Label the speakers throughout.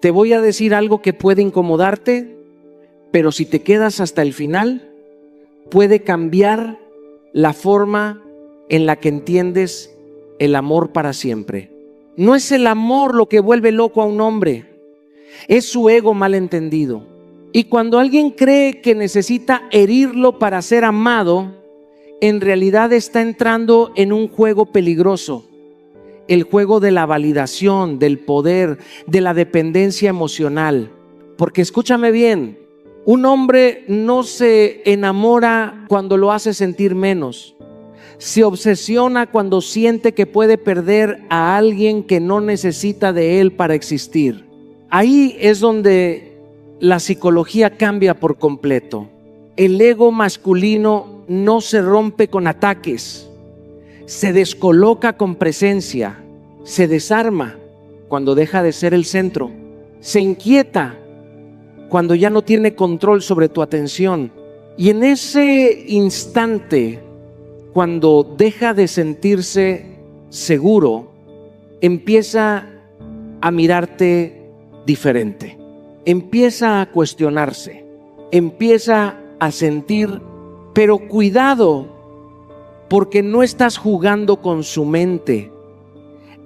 Speaker 1: Te voy a decir algo que puede incomodarte, pero si te quedas hasta el final, puede cambiar la forma en la que entiendes el amor para siempre. No es el amor lo que vuelve loco a un hombre, es su ego mal entendido. Y cuando alguien cree que necesita herirlo para ser amado, en realidad está entrando en un juego peligroso. El juego de la validación, del poder, de la dependencia emocional. Porque escúchame bien, un hombre no se enamora cuando lo hace sentir menos. Se obsesiona cuando siente que puede perder a alguien que no necesita de él para existir. Ahí es donde la psicología cambia por completo. El ego masculino no se rompe con ataques. Se descoloca con presencia, se desarma cuando deja de ser el centro, se inquieta cuando ya no tiene control sobre tu atención. Y en ese instante, cuando deja de sentirse seguro, empieza a mirarte diferente, empieza a cuestionarse, empieza a sentir, pero cuidado, porque no estás jugando con su mente,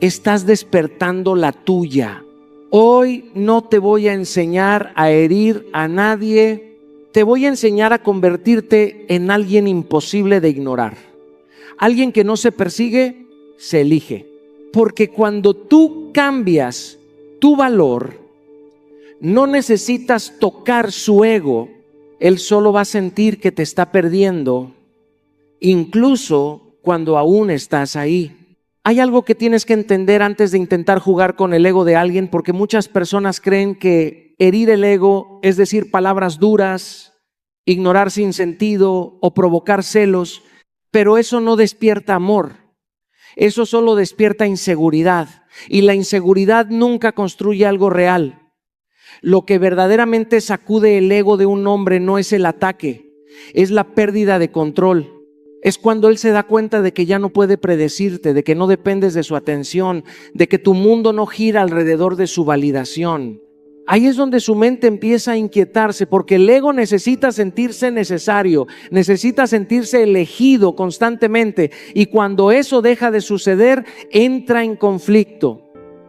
Speaker 1: estás despertando la tuya. Hoy no te voy a enseñar a herir a nadie, te voy a enseñar a convertirte en alguien imposible de ignorar. Alguien que no se persigue, se elige. Porque cuando tú cambias tu valor, no necesitas tocar su ego, él solo va a sentir que te está perdiendo, incluso cuando aún estás ahí. Hay algo que tienes que entender antes de intentar jugar con el ego de alguien, porque muchas personas creen que herir el ego es decir palabras duras, ignorar sin sentido o provocar celos, pero eso no despierta amor, eso solo despierta inseguridad, y la inseguridad nunca construye algo real. Lo que verdaderamente sacude el ego de un hombre no es el ataque, es la pérdida de control. Es cuando él se da cuenta de que ya no puede predecirte, de que no dependes de su atención, de que tu mundo no gira alrededor de su validación. Ahí es donde su mente empieza a inquietarse, porque el ego necesita sentirse necesario, necesita sentirse elegido constantemente, y cuando eso deja de suceder, entra en conflicto.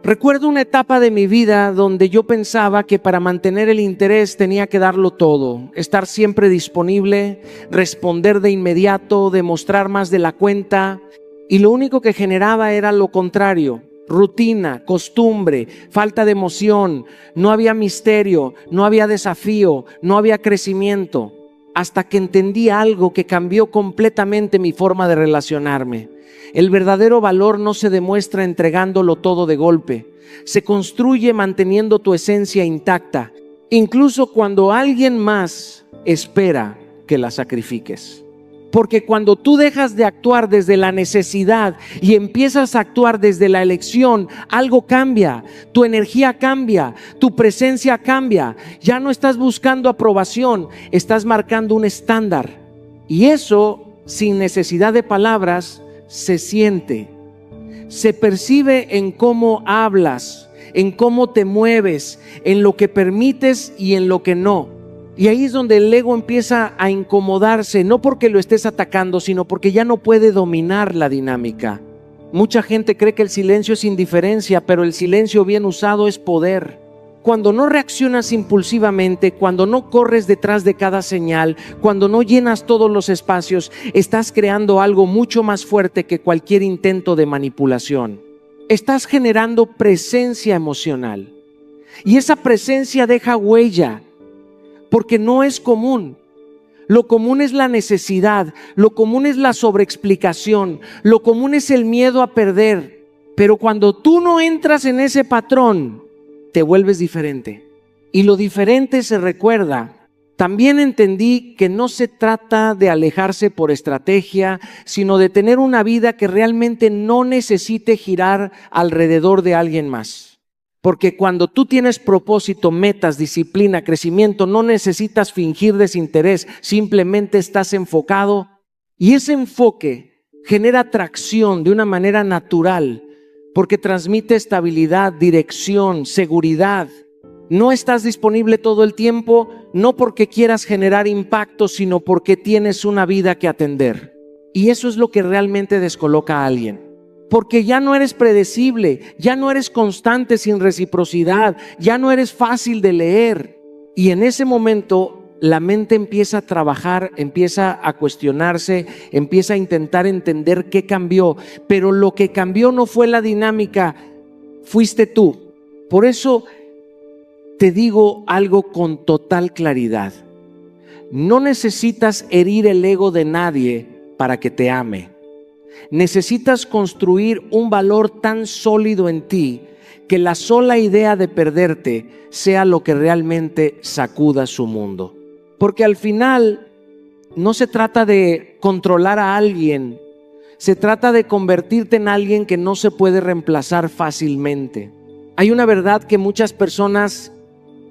Speaker 1: Recuerdo una etapa de mi vida donde yo pensaba que para mantener el interés tenía que darlo todo, estar siempre disponible, responder de inmediato, demostrar más de la cuenta, y lo único que generaba era lo contrario: rutina, costumbre, falta de emoción, no había misterio, no había desafío, no había crecimiento, hasta que entendí algo que cambió completamente mi forma de relacionarme. El verdadero valor no se demuestra entregándolo todo de golpe, se construye manteniendo tu esencia intacta, incluso cuando alguien más espera que la sacrifiques. Porque cuando tú dejas de actuar desde la necesidad y empiezas a actuar desde la elección, algo cambia, tu energía cambia, tu presencia cambia. Ya no estás buscando aprobación, estás marcando un estándar. Y eso, sin necesidad de palabras, se siente, se percibe en cómo hablas, en cómo te mueves, en lo que permites y en lo que no. Y ahí es donde el ego empieza a incomodarse, no porque lo estés atacando, sino porque ya no puede dominar la dinámica. Mucha gente cree que el silencio es indiferencia, pero el silencio bien usado es poder. Cuando no reaccionas impulsivamente, cuando no corres detrás de cada señal, cuando no llenas todos los espacios, estás creando algo mucho más fuerte que cualquier intento de manipulación. Estás generando presencia emocional, y esa presencia deja huella, porque no es común. Lo común es la necesidad, lo común es la sobreexplicación, lo común es el miedo a perder. Pero cuando tú no entras en ese patrón, te vuelves diferente. Y lo diferente se recuerda. También entendí que no se trata de alejarse por estrategia, sino de tener una vida que realmente no necesite girar alrededor de alguien más. Porque cuando tú tienes propósito, metas, disciplina, crecimiento, no necesitas fingir desinterés, simplemente estás enfocado. Y ese enfoque genera atracción de una manera natural, porque transmite estabilidad, dirección, seguridad. No estás disponible todo el tiempo, no porque quieras generar impacto, sino porque tienes una vida que atender. Y eso es lo que realmente descoloca a alguien. Porque ya no eres predecible, ya no eres constante sin reciprocidad, ya no eres fácil de leer. Y en ese momento la mente empieza a trabajar, empieza a cuestionarse, empieza a intentar entender qué cambió. Pero lo que cambió no fue la dinámica, fuiste tú. Por eso te digo algo con total claridad. No necesitas herir el ego de nadie para que te ame. Necesitas construir un valor tan sólido en ti que la sola idea de perderte sea lo que realmente sacuda su mundo. Porque al final no se trata de controlar a alguien, se trata de convertirte en alguien que no se puede reemplazar fácilmente. Hay una verdad que muchas personas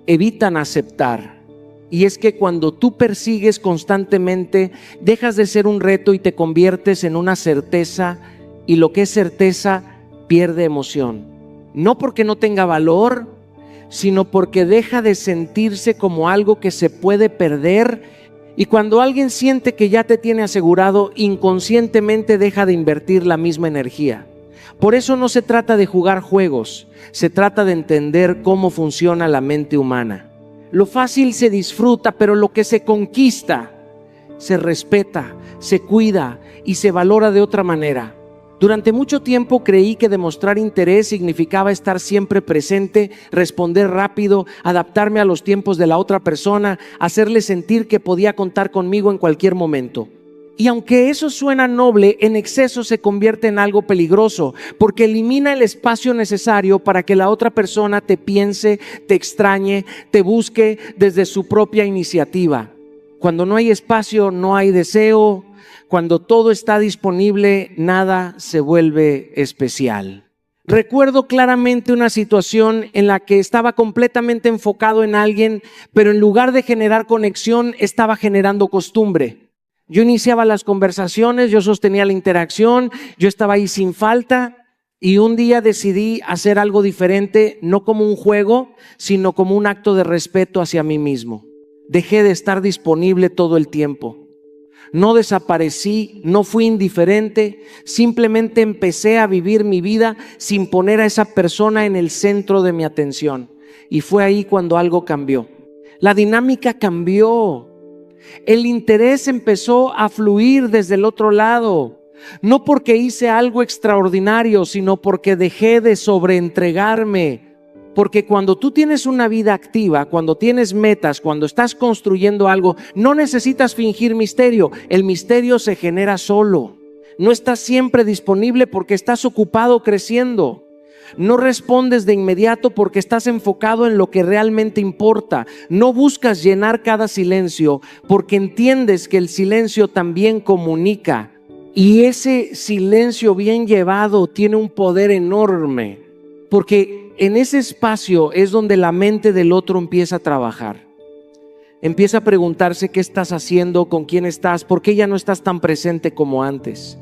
Speaker 1: evitan aceptar, y es que cuando tú persigues constantemente, dejas de ser un reto y te conviertes en una certeza, y lo que es certeza pierde emoción. No porque no tenga valor, sino porque deja de sentirse como algo que se puede perder, y cuando alguien siente que ya te tiene asegurado, inconscientemente deja de invertir la misma energía. Por eso no se trata de jugar juegos, se trata de entender cómo funciona la mente humana. Lo fácil se disfruta, pero lo que se conquista, se respeta, se cuida y se valora de otra manera. Durante mucho tiempo creí que demostrar interés significaba estar siempre presente, responder rápido, adaptarme a los tiempos de la otra persona, hacerle sentir que podía contar conmigo en cualquier momento. Y aunque eso suena noble, en exceso se convierte en algo peligroso, porque elimina el espacio necesario para que la otra persona te piense, te extrañe, te busque desde su propia iniciativa. Cuando no hay espacio, no hay deseo. Cuando todo está disponible, nada se vuelve especial. Recuerdo claramente una situación en la que estaba completamente enfocado en alguien, pero en lugar de generar conexión, estaba generando costumbre. Yo iniciaba las conversaciones, yo sostenía la interacción, yo estaba ahí sin falta, y un día decidí hacer algo diferente, no como un juego, sino como un acto de respeto hacia mí mismo. Dejé de estar disponible todo el tiempo. No desaparecí, no fui indiferente, simplemente empecé a vivir mi vida sin poner a esa persona en el centro de mi atención. Y fue ahí cuando algo cambió. La dinámica cambió. El interés empezó a fluir desde el otro lado. No porque hice algo extraordinario, sino porque dejé de sobreentregarme. Porque cuando tú tienes una vida activa, cuando tienes metas, cuando estás construyendo algo, no necesitas fingir misterio. El misterio se genera solo. No estás siempre disponible porque estás ocupado creciendo. No respondes de inmediato porque estás enfocado en lo que realmente importa. No buscas llenar cada silencio porque entiendes que el silencio también comunica. Y ese silencio bien llevado tiene un poder enorme. Porque en ese espacio es donde la mente del otro empieza a trabajar. Empieza a preguntarse qué estás haciendo, con quién estás, por qué ya no estás tan presente como antes.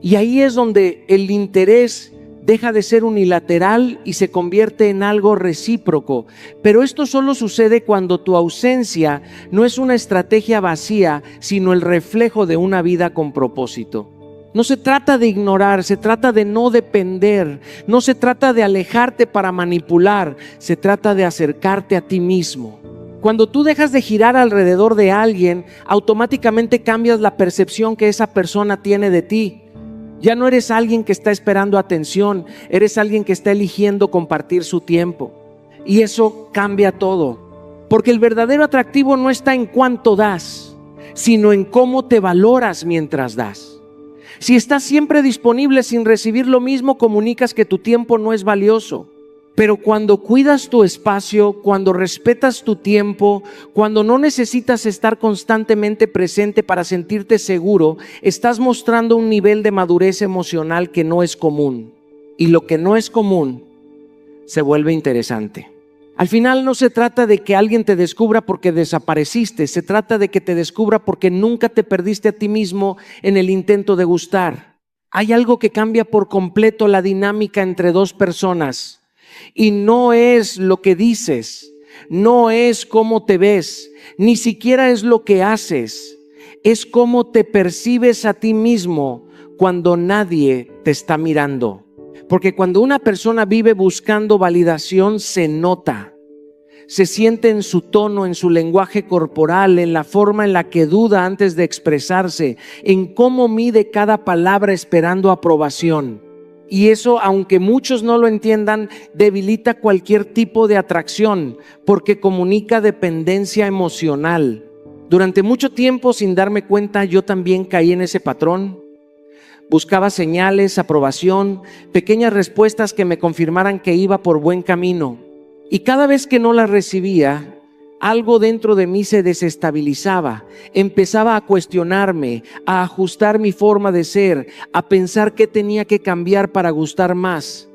Speaker 1: Y ahí es donde el interés deja de ser unilateral y se convierte en algo recíproco. Pero esto solo sucede cuando tu ausencia no es una estrategia vacía, sino el reflejo de una vida con propósito. No se trata de ignorar, se trata de no depender, no se trata de alejarte para manipular, se trata de acercarte a ti mismo. Cuando tú dejas de girar alrededor de alguien, automáticamente cambias la percepción que esa persona tiene de ti. Ya no eres alguien que está esperando atención, eres alguien que está eligiendo compartir su tiempo. Y eso cambia todo. Porque el verdadero atractivo no está en cuánto das, sino en cómo te valoras mientras das. Si estás siempre disponible sin recibir lo mismo, comunicas que tu tiempo no es valioso. Pero cuando cuidas tu espacio, cuando respetas tu tiempo, cuando no necesitas estar constantemente presente para sentirte seguro, estás mostrando un nivel de madurez emocional que no es común. Y lo que no es común se vuelve interesante. Al final no se trata de que alguien te descubra porque desapareciste, se trata de que te descubra porque nunca te perdiste a ti mismo en el intento de gustar. Hay algo que cambia por completo la dinámica entre dos personas y no es lo que dices, no es cómo te ves, ni siquiera es lo que haces, es cómo te percibes a ti mismo cuando nadie te está mirando. Porque cuando una persona vive buscando validación, se nota, se siente en su tono, en su lenguaje corporal, en la forma en la que duda antes de expresarse, en cómo mide cada palabra esperando aprobación. Y eso, aunque muchos no lo entiendan, debilita cualquier tipo de atracción, porque comunica dependencia emocional. Durante mucho tiempo, sin darme cuenta, yo también caí en ese patrón. Buscaba señales, aprobación, pequeñas respuestas que me confirmaran que iba por buen camino. Y cada vez que no las recibía, algo dentro de mí se desestabilizaba. Empezaba a cuestionarme, a ajustar mi forma de ser, a pensar qué tenía que cambiar para gustar más.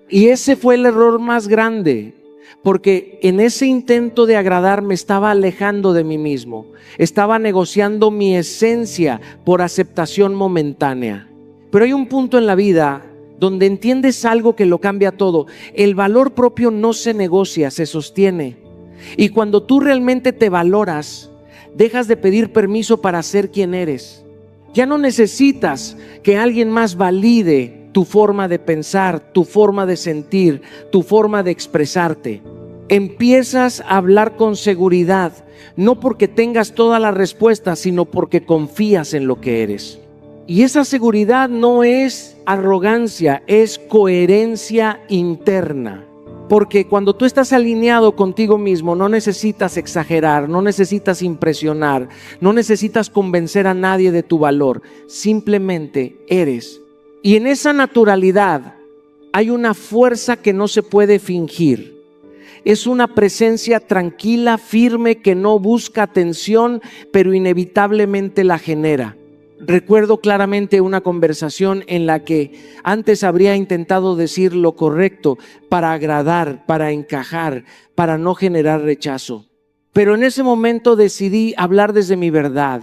Speaker 1: Y ese fue el error más grande, porque en ese intento de agradar me estaba alejando de mí mismo. Estaba negociando mi esencia por aceptación momentánea. Pero hay un punto en la vida donde entiendes algo que lo cambia todo. El valor propio no se negocia, se sostiene. Y cuando tú realmente te valoras, dejas de pedir permiso para ser quien eres. Ya no necesitas que alguien más valide tu forma de pensar, tu forma de sentir, tu forma de expresarte. Empiezas a hablar con seguridad, no porque tengas todas las respuestas, sino porque confías en lo que eres. Y esa seguridad no es arrogancia, es coherencia interna. Porque cuando tú estás alineado contigo mismo, no necesitas exagerar, no necesitas impresionar, no necesitas convencer a nadie de tu valor. Simplemente eres. Y en esa naturalidad hay una fuerza que no se puede fingir. Es una presencia tranquila, firme, que no busca atención, pero inevitablemente la genera. Recuerdo claramente una conversación en la que antes habría intentado decir lo correcto para agradar, para encajar, para no generar rechazo. Pero en ese momento decidí hablar desde mi verdad,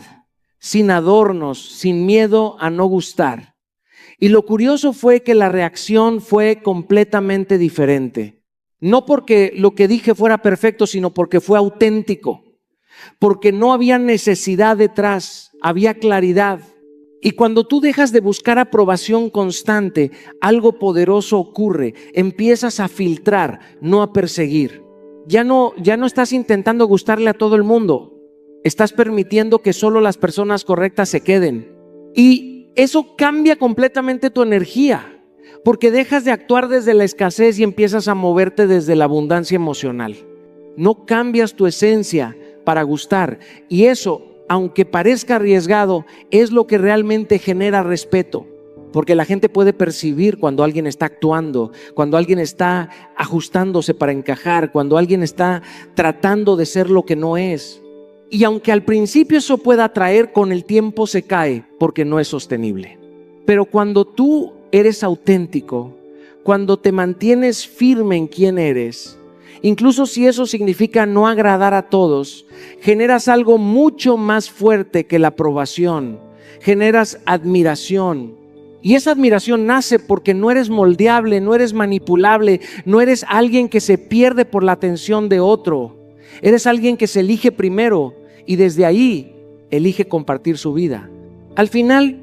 Speaker 1: sin adornos, sin miedo a no gustar. Y lo curioso fue que la reacción fue completamente diferente. No porque lo que dije fuera perfecto, sino porque fue auténtico. Porque no había necesidad detrás, había claridad. Y cuando tú dejas de buscar aprobación constante, algo poderoso ocurre. Empiezas a filtrar, no a perseguir. Ya no estás intentando gustarle a todo el mundo. Estás permitiendo que solo las personas correctas se queden. Y eso cambia completamente tu energía, porque dejas de actuar desde la escasez y empiezas a moverte desde la abundancia emocional. No cambias tu esencia para gustar, y eso, aunque parezca arriesgado, es lo que realmente genera respeto, porque la gente puede percibir cuando alguien está actuando, cuando alguien está ajustándose para encajar, cuando alguien está tratando de ser lo que no es. Y aunque al principio eso pueda atraer, con el tiempo se cae porque no es sostenible. Pero cuando tú eres auténtico, cuando te mantienes firme en quién eres, incluso si eso significa no agradar a todos, generas algo mucho más fuerte que la aprobación. Generas admiración. Y esa admiración nace porque no eres moldeable, no eres manipulable, no eres alguien que se pierde por la atención de otro. Eres alguien que se elige primero y desde ahí elige compartir su vida. Al final,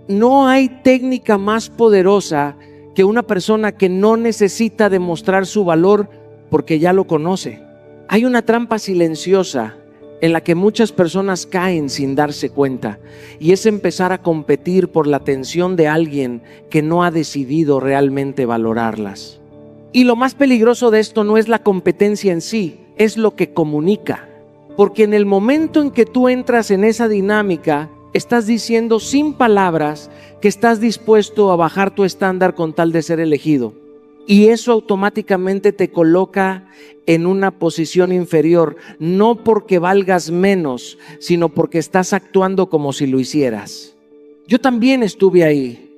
Speaker 1: no hay técnica más poderosa que una persona que no necesita demostrar su valor porque ya lo conoce. Hay una trampa silenciosa en la que muchas personas caen sin darse cuenta, y es empezar a competir por la atención de alguien que no ha decidido realmente valorarlas. Y lo más peligroso de esto no es la competencia en sí, es lo que comunica. Porque en el momento en que tú entras en esa dinámica, estás diciendo sin palabras que estás dispuesto a bajar tu estándar con tal de ser elegido. Y eso automáticamente te coloca en una posición inferior, no porque valgas menos, sino porque estás actuando como si lo hicieras. Yo también estuve ahí.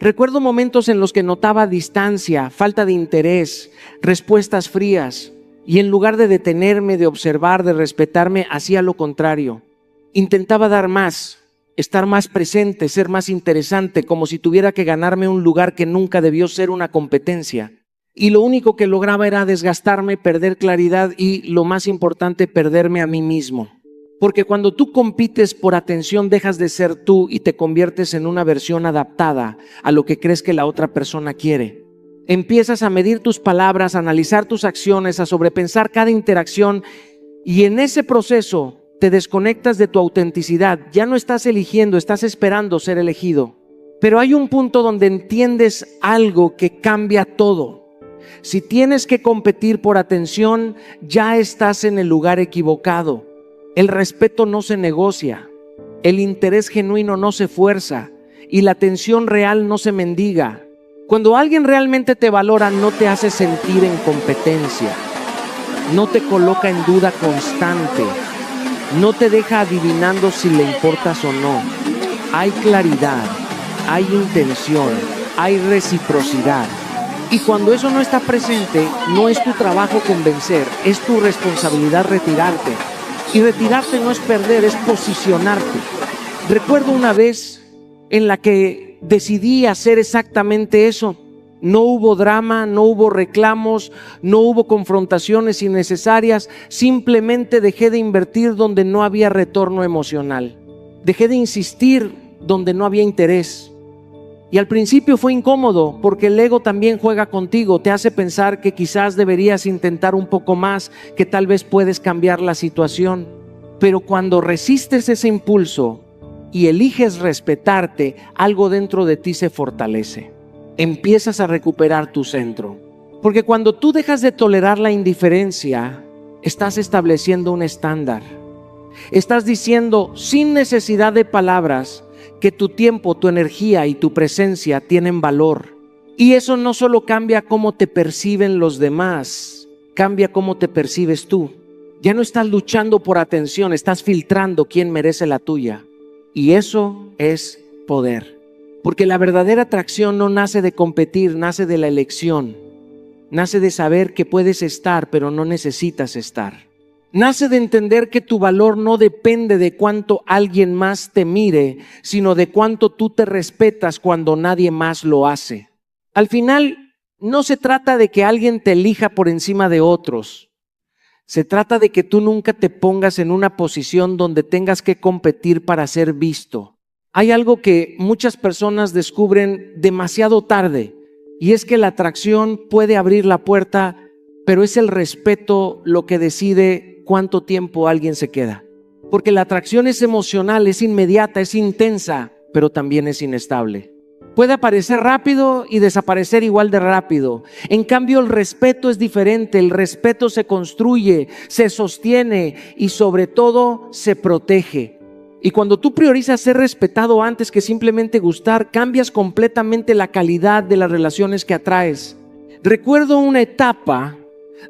Speaker 1: Recuerdo momentos en los que notaba distancia, falta de interés, respuestas frías, y en lugar de detenerme, de observar, de respetarme, hacía lo contrario. Intentaba dar más, estar más presente, ser más interesante, como si tuviera que ganarme un lugar que nunca debió ser una competencia. y lo único que lograba era desgastarme, perder claridad y, lo más importante, perderme a mí mismo. Porque cuando tú compites por atención, dejas de ser tú y te conviertes en una versión adaptada a lo que crees que la otra persona quiere. Empiezas a medir tus palabras, a analizar tus acciones, a sobrepensar cada interacción, y en ese proceso te desconectas de tu autenticidad. Ya no estás eligiendo, estás esperando ser elegido. Pero hay un punto donde entiendes algo que cambia todo. Si tienes que competir por atención, ya estás en el lugar equivocado. El respeto no se negocia, el interés genuino no se fuerza y la atención real no se mendiga. Cuando alguien realmente te valora, no te hace sentir en competencia, no te coloca en duda constante, no te deja adivinando si le importas o no. Hay claridad, hay intención, hay reciprocidad. Y cuando eso no está presente, no es tu trabajo convencer, es tu responsabilidad retirarte. Y retirarte no es perder, es posicionarte. Recuerdo una vez en la que decidí hacer exactamente eso. No hubo drama, no hubo reclamos, no hubo confrontaciones innecesarias. Simplemente dejé de invertir donde no había retorno emocional. Dejé de insistir donde no había interés. Y al principio fue incómodo porque el ego también juega contigo, te hace pensar que quizás deberías intentar un poco más, que tal vez puedes cambiar la situación. Pero cuando resistes ese impulso y eliges respetarte, algo dentro de ti se fortalece. Empiezas a recuperar tu centro. Porque cuando tú dejas de tolerar la indiferencia, estás estableciendo un estándar. Estás diciendo sin necesidad de palabras que tu tiempo, tu energía y tu presencia tienen valor. Y eso no solo cambia cómo te perciben los demás, cambia cómo te percibes tú. Ya no estás luchando por atención, estás filtrando quién merece la tuya. Y eso es poder. Porque la verdadera atracción no nace de competir, nace de la elección. Nace de saber que puedes estar, pero no necesitas estar. Nace de entender que tu valor no depende de cuánto alguien más te mire, sino de cuánto tú te respetas cuando nadie más lo hace. Al final, no se trata de que alguien te elija por encima de otros. Se trata de que tú nunca te pongas en una posición donde tengas que competir para ser visto. Hay algo que muchas personas descubren demasiado tarde, y es que la atracción puede abrir la puerta, pero es el respeto lo que decide cuánto tiempo alguien se queda. Porque la atracción es emocional, es inmediata, es intensa, pero también es inestable. Puede aparecer rápido y desaparecer igual de rápido. En cambio, el respeto es diferente. El respeto se construye, se sostiene y sobre todo se protege. Y cuando tú priorizas ser respetado antes que simplemente gustar, cambias completamente la calidad de las relaciones que atraes. Recuerdo una etapa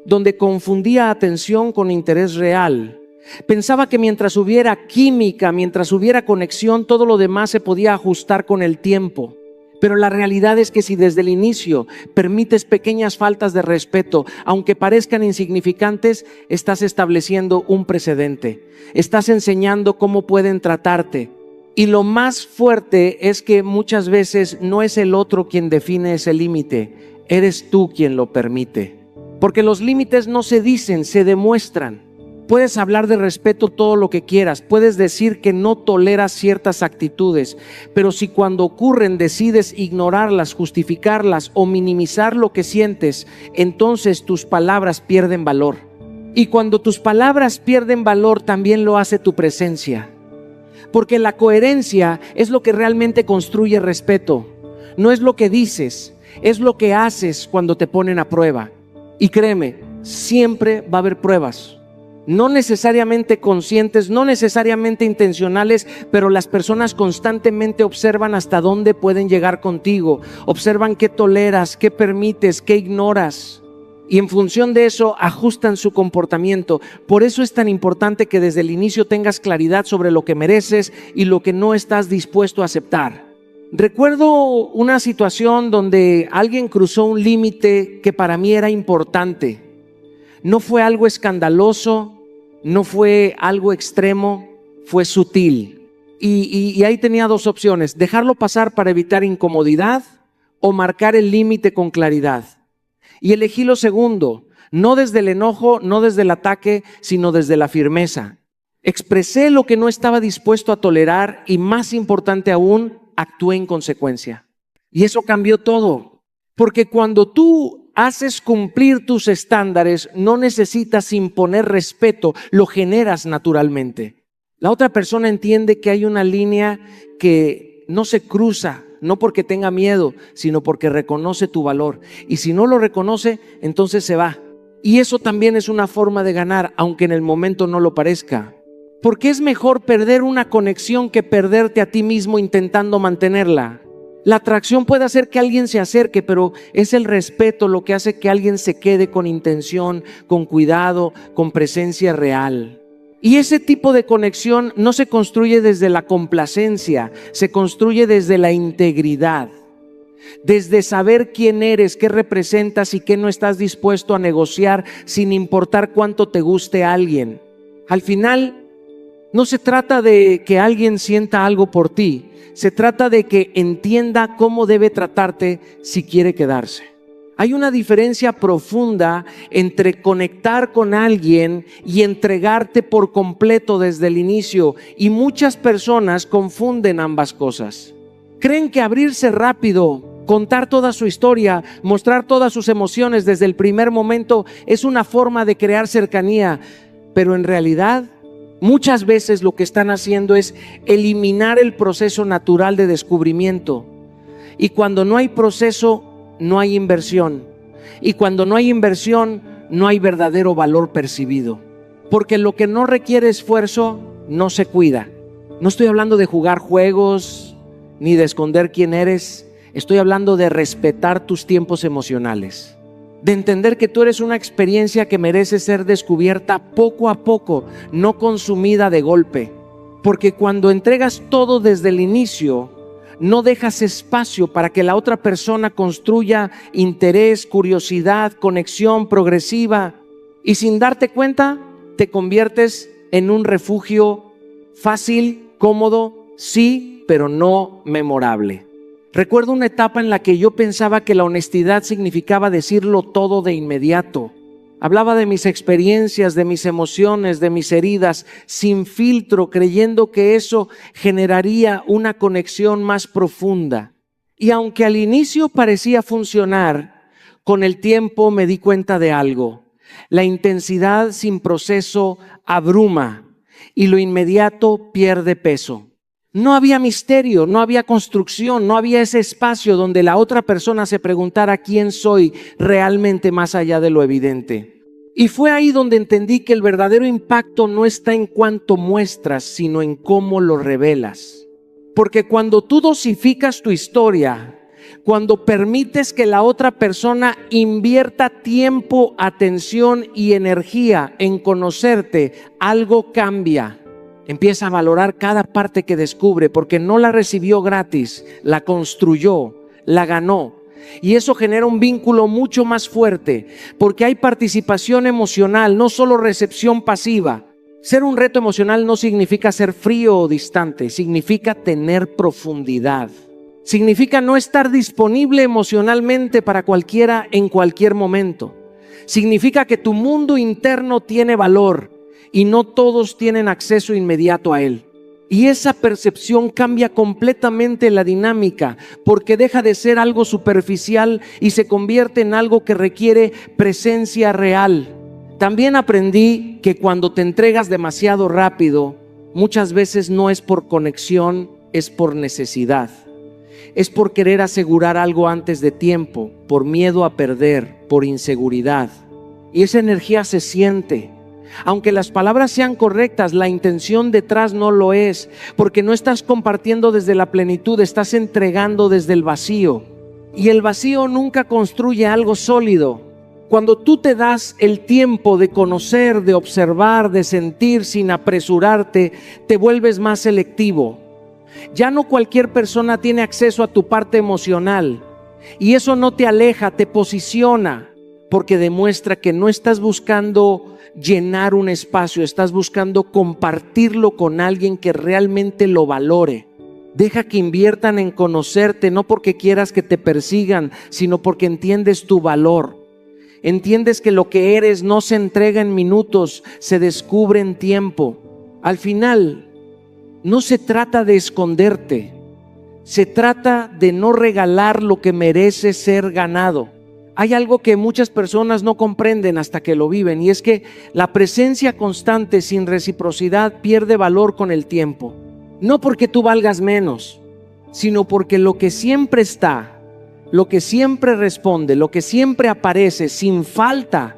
Speaker 1: donde confundía atención con interés real. Pensaba que mientras hubiera química, mientras hubiera conexión, todo lo demás se podía ajustar con el tiempo. Pero la realidad es que si desde el inicio permites pequeñas faltas de respeto, aunque parezcan insignificantes, estás estableciendo un precedente. Estás enseñando cómo pueden tratarte. Y lo más fuerte es que muchas veces no es el otro quien define ese límite, eres tú quien lo permite. Porque los límites no se dicen, se demuestran. Puedes hablar de respeto todo lo que quieras, puedes decir que no toleras ciertas actitudes, pero si cuando ocurren decides ignorarlas, justificarlas o minimizar lo que sientes, entonces tus palabras pierden valor. Y cuando tus palabras pierden valor, también lo hace tu presencia. Porque la coherencia es lo que realmente construye respeto. No es lo que dices, es lo que haces cuando te ponen a prueba. Y créeme, siempre va a haber pruebas. No necesariamente conscientes, no necesariamente intencionales, pero las personas constantemente observan hasta dónde pueden llegar contigo. Observan qué toleras, qué permites, qué ignoras. Y en función de eso ajustan su comportamiento. Por eso es tan importante que desde el inicio tengas claridad sobre lo que mereces y lo que no estás dispuesto a aceptar. Recuerdo una situación donde alguien cruzó un límite que para mí era importante. No fue algo escandaloso, no fue algo extremo, fue sutil. Y ahí tenía dos opciones: dejarlo pasar para evitar incomodidad o marcar el límite con claridad. Y elegí lo segundo, no desde el enojo, no desde el ataque, sino desde la firmeza. Expresé lo que no estaba dispuesto a tolerar y, más importante aún, actué en consecuencia. Y eso cambió todo, porque cuando tú haces cumplir tus estándares, no necesitas imponer respeto, lo generas naturalmente. La otra persona entiende que hay una línea que no se cruza, no porque tenga miedo, sino porque reconoce tu valor. Y si no lo reconoce, entonces se va. Y eso también es una forma de ganar, aunque en el momento no lo parezca. Porque es mejor perder una conexión que perderte a ti mismo intentando mantenerla. La atracción puede hacer que alguien se acerque, pero es el respeto lo que hace que alguien se quede con intención, con cuidado, con presencia real. Y ese tipo de conexión no se construye desde la complacencia, se construye desde la integridad. Desde saber quién eres, qué representas y qué no estás dispuesto a negociar sin importar cuánto te guste a alguien. Al final, no se trata de que alguien sienta algo por ti. Se trata de que entienda cómo debe tratarte si quiere quedarse. Hay una diferencia profunda entre conectar con alguien y entregarte por completo desde el inicio, y muchas personas confunden ambas cosas. Creen que abrirse rápido, contar toda su historia, mostrar todas sus emociones desde el primer momento es una forma de crear cercanía, pero en realidad muchas veces lo que están haciendo es eliminar el proceso natural de descubrimiento. Y cuando no hay proceso, no hay inversión. Y cuando no hay inversión, no hay verdadero valor percibido. Porque lo que no requiere esfuerzo, no se cuida. No estoy hablando de jugar juegos, ni de esconder quién eres. Estoy hablando de respetar tus tiempos emocionales. De entender que tú eres una experiencia que merece ser descubierta poco a poco, no consumida de golpe. Porque cuando entregas todo desde el inicio, no dejas espacio para que la otra persona construya interés, curiosidad, conexión progresiva. Y sin darte cuenta, te conviertes en un refugio fácil, cómodo, sí, pero no memorable. Recuerdo una etapa en la que yo pensaba que la honestidad significaba decirlo todo de inmediato. Hablaba de mis experiencias, de mis emociones, de mis heridas, sin filtro, creyendo que eso generaría una conexión más profunda. Y aunque al inicio parecía funcionar, con el tiempo me di cuenta de algo. La intensidad sin proceso abruma y lo inmediato pierde peso. No había misterio, no había construcción, no había ese espacio donde la otra persona se preguntara quién soy realmente más allá de lo evidente. Y fue ahí donde entendí que el verdadero impacto no está en cuánto muestras, sino en cómo lo revelas. Porque cuando tú dosificas tu historia, cuando permites que la otra persona invierta tiempo, atención y energía en conocerte, algo cambia. Empieza a valorar cada parte que descubre, porque no la recibió gratis, la construyó, la ganó. Y eso genera un vínculo mucho más fuerte, porque hay participación emocional, no solo recepción pasiva. Ser un reto emocional no significa ser frío o distante, significa tener profundidad. Significa no estar disponible emocionalmente para cualquiera en cualquier momento. Significa que tu mundo interno tiene valor y no todos tienen acceso inmediato a él. Y esa percepción cambia completamente la dinámica, porque deja de ser algo superficial y se convierte en algo que requiere presencia real. También aprendí que cuando te entregas demasiado rápido, muchas veces no es por conexión, es por necesidad. Es por querer asegurar algo antes de tiempo, por miedo a perder, por inseguridad. Y esa energía se siente. Aunque las palabras sean correctas, la intención detrás no lo es, porque no estás compartiendo desde la plenitud, estás entregando desde el vacío. Y el vacío nunca construye algo sólido. Cuando tú te das el tiempo de conocer, de observar, de sentir sin apresurarte, te vuelves más selectivo. Ya no cualquier persona tiene acceso a tu parte emocional, y eso no te aleja, te posiciona, porque demuestra que no estás buscando llenar un espacio, estás buscando compartirlo con alguien que realmente lo valore. Deja que inviertan en conocerte, no porque quieras que te persigan, sino porque entiendes tu valor. entiendes que lo que eres no se entrega en minutos, se descubre en tiempo. Al final, no se trata de esconderte, se trata de no regalar lo que merece ser ganado. Hay algo que muchas personas no comprenden hasta que lo viven, y es que la presencia constante sin reciprocidad pierde valor con el tiempo. No porque tú valgas menos, sino porque lo que siempre está, lo que siempre responde, lo que siempre aparece sin falta,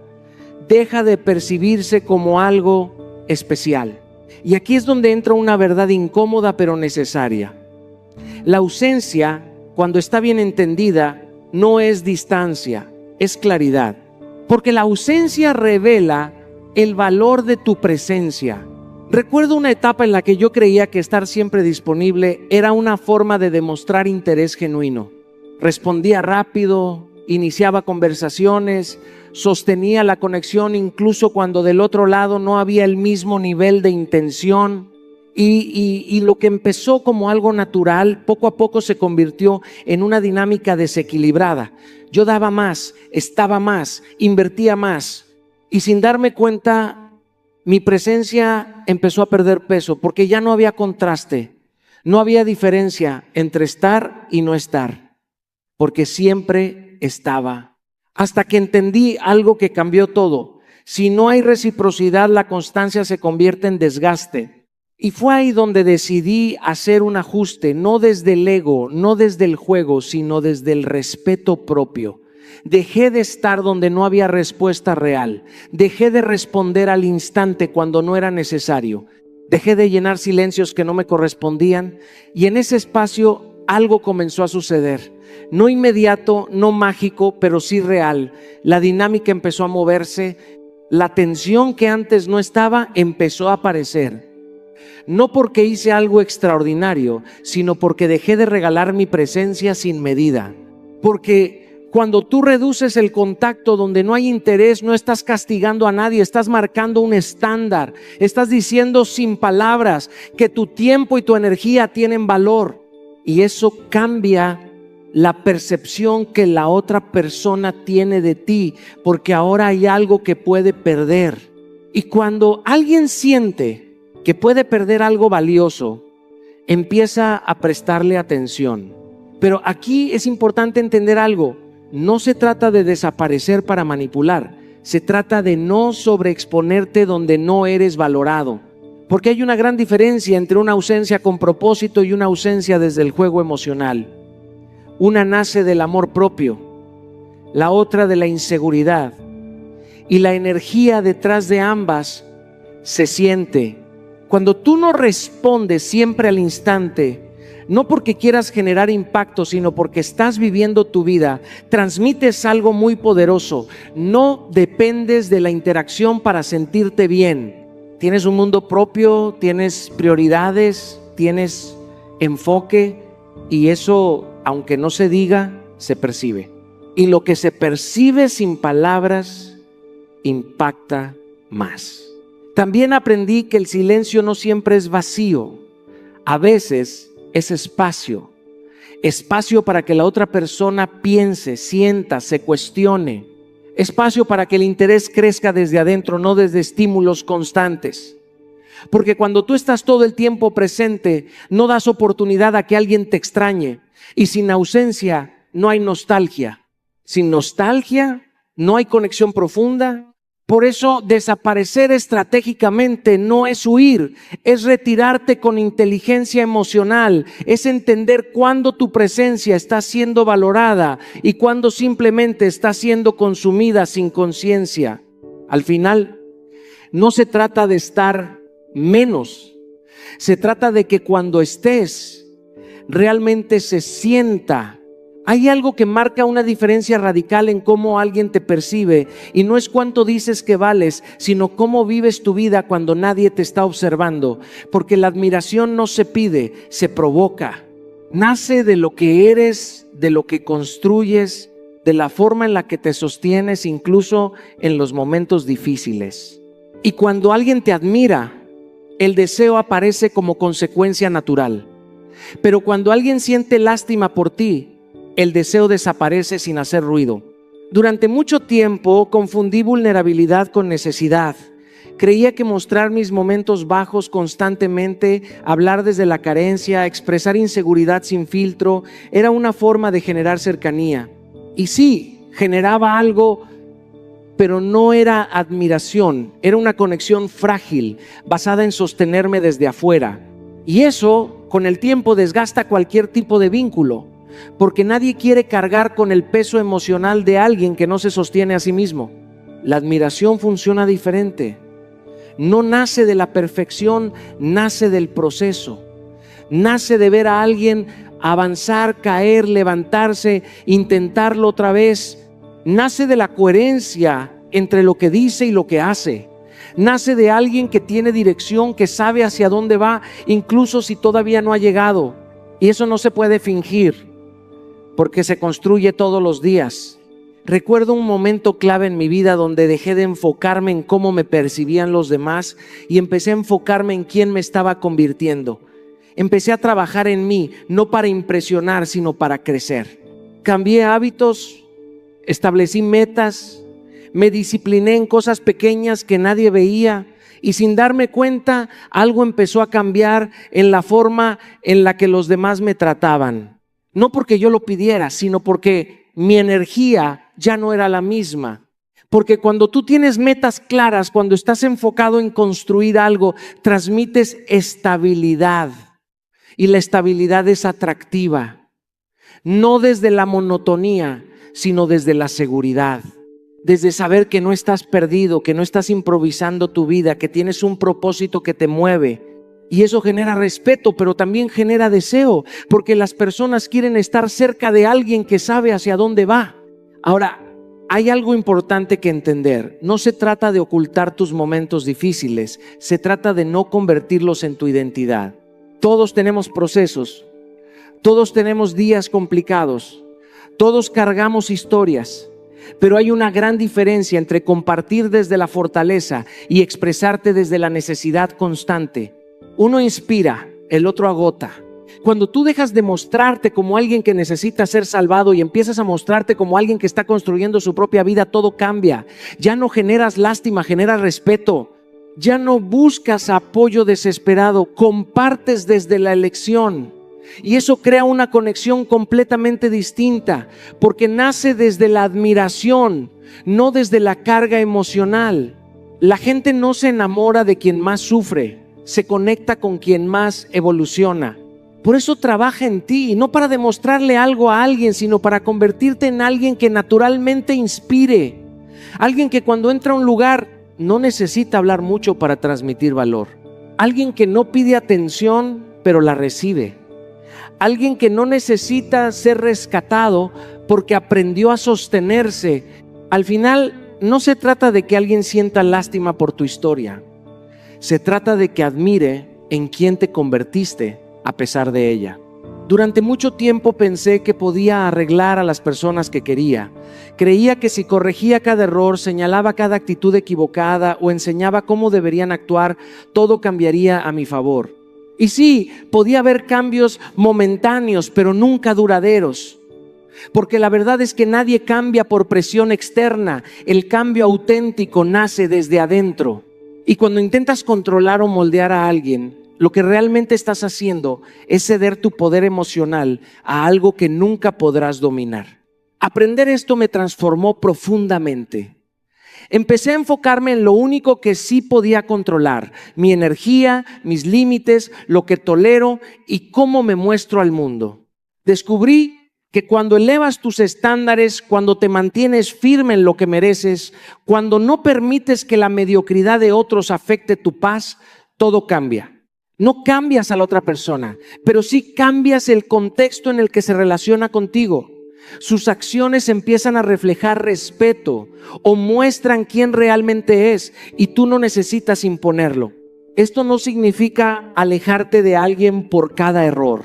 Speaker 1: deja de percibirse como algo especial. Y aquí es donde entra una verdad incómoda pero necesaria. La ausencia, cuando está bien entendida, no es distancia, es claridad. Porque la ausencia revela el valor de tu presencia. Recuerdo una etapa en la que yo creía que estar siempre disponible era una forma de demostrar interés genuino. Respondía rápido, iniciaba conversaciones, sostenía la conexión incluso cuando del otro lado no había el mismo nivel de intención. Y lo que empezó como algo natural, poco a poco se convirtió en una dinámica desequilibrada. Yo daba más, estaba más, invertía más, y sin darme cuenta, mi presencia empezó a perder peso, porque ya no había contraste, no había diferencia entre estar y no estar, porque siempre estaba. Hasta que entendí algo que cambió todo. Si no hay reciprocidad, la constancia se convierte en desgaste. Y fue ahí donde decidí hacer un ajuste, no desde el ego, no desde el juego, sino desde el respeto propio. Dejé de estar donde no había respuesta real. Dejé de responder al instante cuando no era necesario. Dejé de llenar silencios que no me correspondían, y en ese espacio algo comenzó a suceder. No inmediato, no mágico, pero sí real. La dinámica empezó a moverse. La tensión que antes no estaba empezó a aparecer. No porque hice algo extraordinario, sino porque dejé de regalar mi presencia sin medida. Porque cuando tú reduces el contacto donde no hay interés, no estás castigando a nadie, estás marcando un estándar. Estás diciendo sin palabras que tu tiempo y tu energía tienen valor. Y eso cambia la percepción que la otra persona tiene de ti, porque ahora hay algo que puede perder. Y cuando alguien siente que puede perder algo valioso, empieza a prestarle atención. Pero aquí es importante entender algo. No se trata de desaparecer para manipular. Se trata de no sobreexponerte donde no eres valorado. Porque hay una gran diferencia entre una ausencia con propósito y una ausencia desde el juego emocional. Una nace del amor propio, la otra de la inseguridad. Y la energía detrás de ambas se siente. Cuando tú no respondes siempre al instante, no porque quieras generar impacto, sino porque estás viviendo tu vida, transmites algo muy poderoso. No dependes de la interacción para sentirte bien. Tienes un mundo propio, tienes prioridades, tienes enfoque, y eso, aunque no se diga, se percibe. Y lo que se percibe sin palabras impacta más. También aprendí que el silencio no siempre es vacío. A veces es espacio. Espacio para que la otra persona piense, sienta, se cuestione. Espacio para que el interés crezca desde adentro, no desde estímulos constantes. Porque cuando tú estás todo el tiempo presente, no das oportunidad a que alguien te extrañe. Y sin ausencia no hay nostalgia. Sin nostalgia no hay conexión profunda. Por eso desaparecer estratégicamente no es huir, es retirarte con inteligencia emocional, es entender cuándo tu presencia está siendo valorada y cuándo simplemente está siendo consumida sin conciencia. Al final, no se trata de estar menos, se trata de que cuando estés, realmente se sienta. Hay algo que marca una diferencia radical en cómo alguien te percibe, y no es cuánto dices que vales, sino cómo vives tu vida cuando nadie te está observando. Porque la admiración no se pide, se provoca. Nace de lo que eres, de lo que construyes, de la forma en la que te sostienes, incluso en los momentos difíciles. Y cuando alguien te admira, el deseo aparece como consecuencia natural. Pero cuando alguien siente lástima por ti, el deseo desaparece sin hacer ruido. Durante mucho tiempo confundí vulnerabilidad con necesidad. Creía que mostrar mis momentos bajos constantemente, hablar desde la carencia, expresar inseguridad sin filtro, era una forma de generar cercanía. Y sí, generaba algo, pero no era admiración, era una conexión frágil, basada en sostenerme desde afuera. Y eso, con el tiempo, desgasta cualquier tipo de vínculo, porque nadie quiere cargar con el peso emocional de alguien que no se sostiene a sí mismo. La admiración funciona diferente. No nace de la perfección, nace del proceso. Nace de ver a alguien avanzar, caer, levantarse, intentarlo otra vez. Nace de la coherencia entre lo que dice y lo que hace. Nace de alguien que tiene dirección, que sabe hacia dónde va, incluso si todavía no ha llegado. Y eso no se puede fingir, porque se construye todos los días. Recuerdo un momento clave en mi vida donde dejé de enfocarme en cómo me percibían los demás y empecé a enfocarme en quién me estaba convirtiendo. Empecé a trabajar en mí, no para impresionar, sino para crecer. Cambié hábitos, establecí metas, me discipliné en cosas pequeñas que nadie veía y sin darme cuenta algo empezó a cambiar en la forma en la que los demás me trataban. No porque yo lo pidiera, sino porque mi energía ya no era la misma. Porque cuando tú tienes metas claras, cuando estás enfocado en construir algo, transmites estabilidad. Y la estabilidad es atractiva. No desde la monotonía, sino desde la seguridad. Desde saber que no estás perdido, que no estás improvisando tu vida, que tienes un propósito que te mueve. Y eso genera respeto, pero también genera deseo, porque las personas quieren estar cerca de alguien que sabe hacia dónde va. Ahora, hay algo importante que entender. No se trata de ocultar tus momentos difíciles, se trata de no convertirlos en tu identidad. Todos tenemos procesos, todos tenemos días complicados, todos cargamos historias, pero hay una gran diferencia entre compartir desde la fortaleza y expresarte desde la necesidad constante. Uno inspira, el otro agota. Cuando tú dejas de mostrarte como alguien que necesita ser salvado y empiezas a mostrarte como alguien que está construyendo su propia vida, todo cambia. Ya no generas lástima, generas respeto. Ya no buscas apoyo desesperado, compartes desde la elección. Y eso crea una conexión completamente distinta, porque nace desde la admiración, no desde la carga emocional. La gente no se enamora de quien más sufre, se conecta con quien más evoluciona. Por eso trabaja en ti, no para demostrarle algo a alguien, sino para convertirte en alguien que naturalmente inspire. Alguien que cuando entra a un lugar no necesita hablar mucho para transmitir valor. Alguien que no pide atención, pero la recibe. Alguien que no necesita ser rescatado porque aprendió a sostenerse. Al final, no se trata de que alguien sienta lástima por tu historia. Se trata de que admire en quién te convertiste a pesar de ella. Durante mucho tiempo pensé que podía arreglar a las personas que quería. Creía que si corregía cada error, señalaba cada actitud equivocada o enseñaba cómo deberían actuar, todo cambiaría a mi favor. Y sí, podía haber cambios momentáneos, pero nunca duraderos. Porque la verdad es que nadie cambia por presión externa. El cambio auténtico nace desde adentro. Y cuando intentas controlar o moldear a alguien, lo que realmente estás haciendo es ceder tu poder emocional a algo que nunca podrás dominar. Aprender esto me transformó profundamente. Empecé a enfocarme en lo único que sí podía controlar: mi energía, mis límites, lo que tolero y cómo me muestro al mundo. Descubrí que cuando elevas tus estándares, cuando te mantienes firme en lo que mereces, cuando no permites que la mediocridad de otros afecte tu paz, todo cambia. No cambias a la otra persona, pero sí cambias el contexto en el que se relaciona contigo. Sus acciones empiezan a reflejar respeto o muestran quién realmente es y tú no necesitas imponerlo. Esto no significa alejarte de alguien por cada error.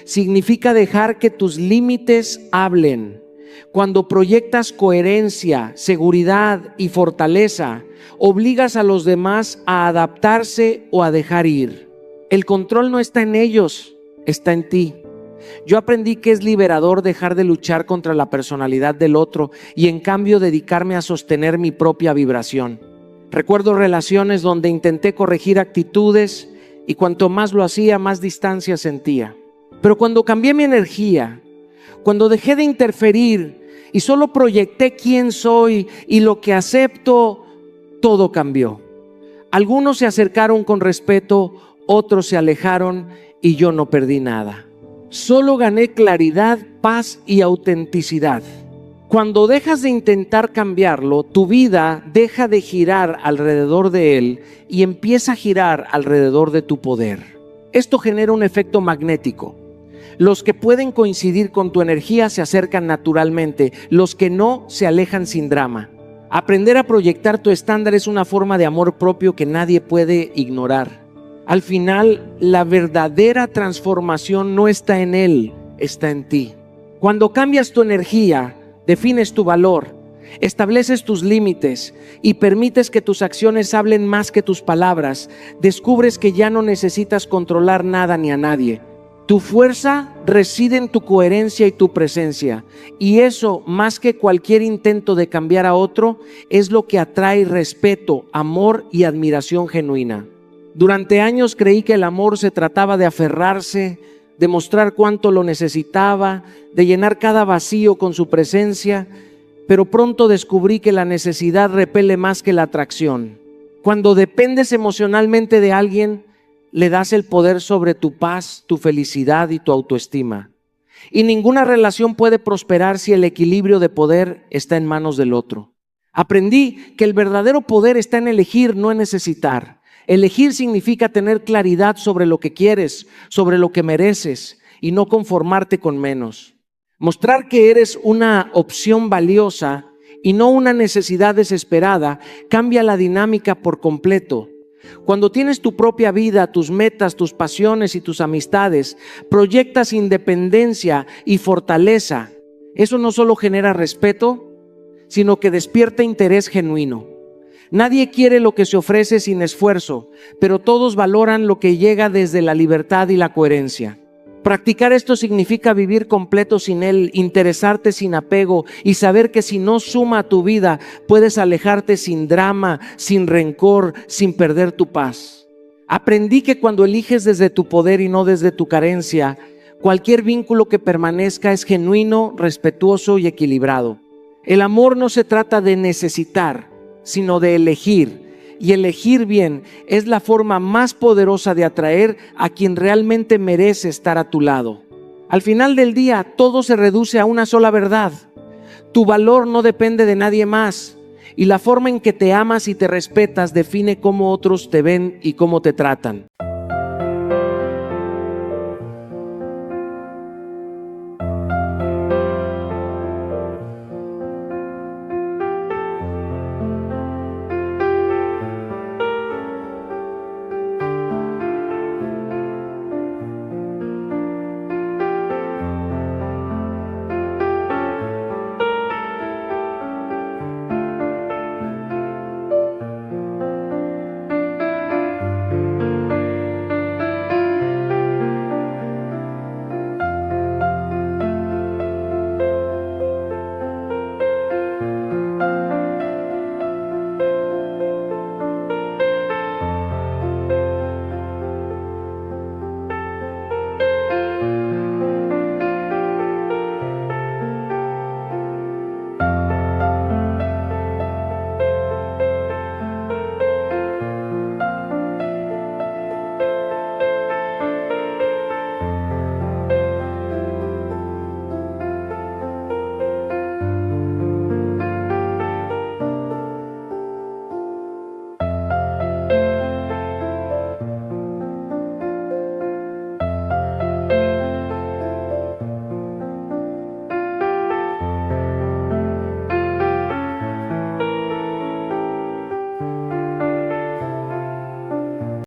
Speaker 1: Significa dejar que tus límites hablen. Cuando proyectas coherencia, seguridad y fortaleza, obligas a los demás a adaptarse o a dejar ir. El control no está en ellos, está en ti. Yo aprendí que es liberador dejar de luchar contra la personalidad del otro y en cambio dedicarme a sostener mi propia vibración. Recuerdo relaciones donde intenté corregir actitudes y cuanto más lo hacía, más distancia sentía. Pero cuando cambié mi energía, cuando dejé de interferir y solo proyecté quién soy y lo que acepto, todo cambió. Algunos se acercaron con respeto, otros se alejaron y yo no perdí nada. Solo gané claridad, paz y autenticidad. Cuando dejas de intentar cambiarlo, tu vida deja de girar alrededor de él y empieza a girar alrededor de tu poder. Esto genera un efecto magnético. Los que pueden coincidir con tu energía se acercan naturalmente, los que no se alejan sin drama. Aprender a proyectar tu estándar es una forma de amor propio que nadie puede ignorar. Al final, la verdadera transformación no está en él, está en ti. Cuando cambias tu energía, defines tu valor, estableces tus límites y permites que tus acciones hablen más que tus palabras, descubres que ya no necesitas controlar nada ni a nadie. Tu fuerza reside en tu coherencia y tu presencia, y eso, más que cualquier intento de cambiar a otro, es lo que atrae respeto, amor y admiración genuina. Durante años creí que el amor se trataba de aferrarse, de mostrar cuánto lo necesitaba, de llenar cada vacío con su presencia, pero pronto descubrí que la necesidad repele más que la atracción. Cuando dependes emocionalmente de alguien, le das el poder sobre tu paz, tu felicidad y tu autoestima. Y ninguna relación puede prosperar si el equilibrio de poder está en manos del otro. Aprendí que el verdadero poder está en elegir, no en necesitar. Elegir significa tener claridad sobre lo que quieres, sobre lo que mereces y no conformarte con menos. Mostrar que eres una opción valiosa y no una necesidad desesperada cambia la dinámica por completo. Cuando tienes tu propia vida, tus metas, tus pasiones y tus amistades, proyectas independencia y fortaleza. Eso no solo genera respeto, sino que despierta interés genuino. Nadie quiere lo que se ofrece sin esfuerzo, pero todos valoran lo que llega desde la libertad y la coherencia. Practicar esto significa vivir completo sin él, interesarte sin apego y saber que si no suma a tu vida, puedes alejarte sin drama, sin rencor, sin perder tu paz. Aprendí que cuando eliges desde tu poder y no desde tu carencia, cualquier vínculo que permanezca es genuino, respetuoso y equilibrado. El amor no se trata de necesitar, sino de elegir. Y elegir bien es la forma más poderosa de atraer a quien realmente merece estar a tu lado. Al final del día, todo se reduce a una sola verdad. Tu valor no depende de nadie más. Y la forma en que te amas y te respetas define cómo otros te ven y cómo te tratan.